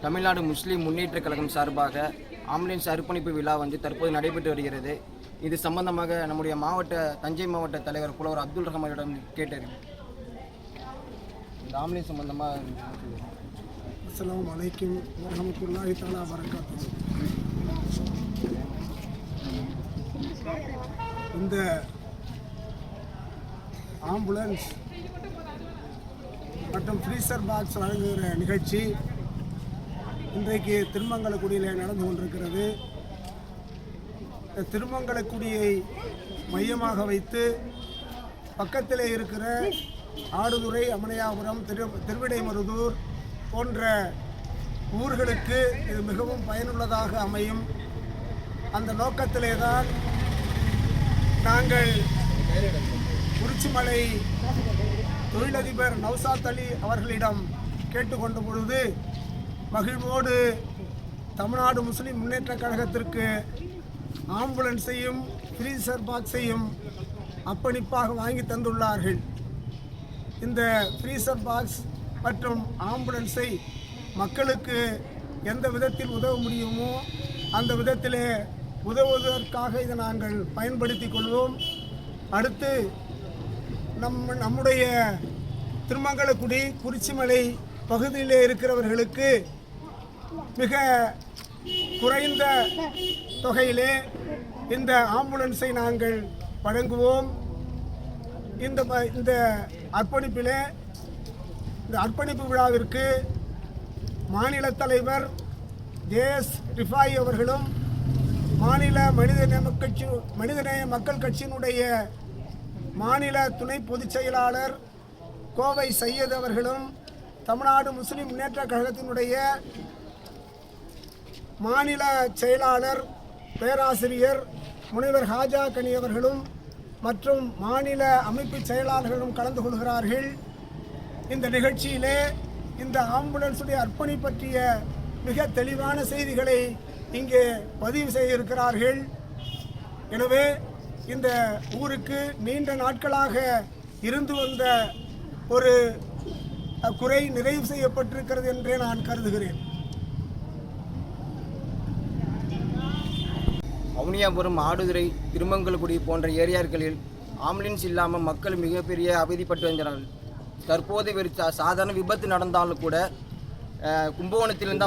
தமிழ்நாடு முஸ்லீம் முன்னேற்றக் கழகம் சார்பாக ஆம்புலன்ஸ் அர்ப்பணிப்பு விழா தற்போது நடைபெற்று வருகிறது. இது சம்பந்தமாக நம்முடைய தஞ்சை மாவட்ட தலைவர் புலவர் அப்துல் ரஹ்மானிடம் கேட்டார். இந்த ஆம்புலன்ஸ் சம்பந்தமாக. அஸ்ஸலாமு அலைக்கும் வரஹ்மத்துல்லாஹி தஆலா வபரகாத்துஹு. இந்த ஆம்புலன்ஸ் மற்றும் ஃப்ரீசர் பாக்ஸ் வழங்குகிற நிகழ்ச்சி இன்றைக்கு திருமங்கலக்குடியில் நடந்து கொண்டிருக்கிறது. திருமங்கலக்குடியை மையமாக வைத்து பக்கத்திலே இருக்கிற ஆடுதுறை, அமனையாபுரம், திருவிடைமருதூர் போன்ற ஊர்களுக்கு இது மிகவும் பயனுள்ளதாக அமையும். அந்த நோக்கத்திலே தான் நாங்கள் குறிச்சிமலை தொழிலதிபர் நௌசாத் அலி அவர்களிடம் கேட்டுக்கொண்ட பொழுது மகிழ்வோடு தமிழ்நாடு முஸ்லீம் முன்னேற்றக் கழகத்திற்கு ஆம்புலன்ஸையும் ஃப்ரீசர் பாக்ஸையும் அர்ப்பணிப்பாக வாங்கி தந்துள்ளார்கள். இந்த ஃப்ரீசர் பாக்ஸ் மற்றும் ஆம்புலன்ஸை மக்களுக்கு எந்த விதத்தில் உதவ முடியுமோ அந்த விதத்திலே உதவுவதற்காக இதை நாங்கள் பயன்படுத்தி கொள்வோம். அடுத்து நம்முடைய திருமங்கலக்குடி, குறிச்சிமலை பகுதியிலே இருக்கிறவர்களுக்கு மிக குறைந்த தொகையிலே இந்த ஆம்புலன்ஸை நாங்கள் வழங்குவோம். இந்த அர்ப்பணிப்பிலே, இந்த அர்ப்பணிப்பு விழாவிற்கு மாநில தலைவர் JS ரிஃபாய் அவர்களும், மாநில மனிதநேய மக்கள் கட்சியினுடைய மாநில துணை பொதுச் செயலாளர் கோவை சையத் அவர்களும், தமிழ்நாடு முஸ்லிம் முன்னேற்ற கழகத்தினுடைய மாநில செயலாளர் பேராசிரியர் முனைவர் ஹாஜா கனி அவர்களும் மற்றும் மாநில அமைப்பு செயலாளர்களும் கலந்து கொள்கிறார்கள். இந்த நிகழ்ச்சியிலே இந்த ஆம்புலன்ஸுடைய அர்ப்பணி பற்றிய மிக தெளிவான செய்திகளை இங்கே பதிவு செய்ய இருக்கிறார்கள். எனவே இந்த ஊருக்கு நீண்ட நாட்களாக இருந்து வந்த ஒரு குறை நிறைவு செய்யப்பட்டிருக்கிறது என்றே நான் கருதுகிறேன். வவுனியாபுரம், ஆடுதுறை, திருமங்கலக்குடி போன்ற ஏரியாக்களில் ஆம்புலன்ஸ் இல்லாமல் மக்கள் மிகப்பெரிய அவதிப்பட்டு வந்தனர். தற்போது ஒரு சாதாரண விபத்து நடந்தாலும் கூட கும்பகோணத்திலிருந்து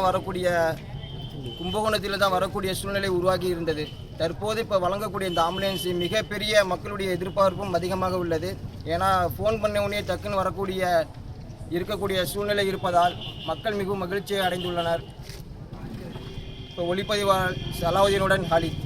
தான் வரக்கூடிய சூழ்நிலை உருவாகி இருந்தது. தற்போது இப்போ வழங்கக்கூடிய இந்த ஆம்புலன்ஸ் மிகப்பெரிய மக்களுடைய எதிர்பார்ப்பும் அதிகமாக உள்ளது. ஏன்னா ஃபோன் பண்ண உடனே டக்குன்னு இருக்கக்கூடிய சூழ்நிலை இருப்பதால் மக்கள் மிகவும் மகிழ்ச்சியை அடைந்துள்ளனர். இப்போ ஒளிப்பதிவாளர் சலாவுதீனுடன் ஹாலித்.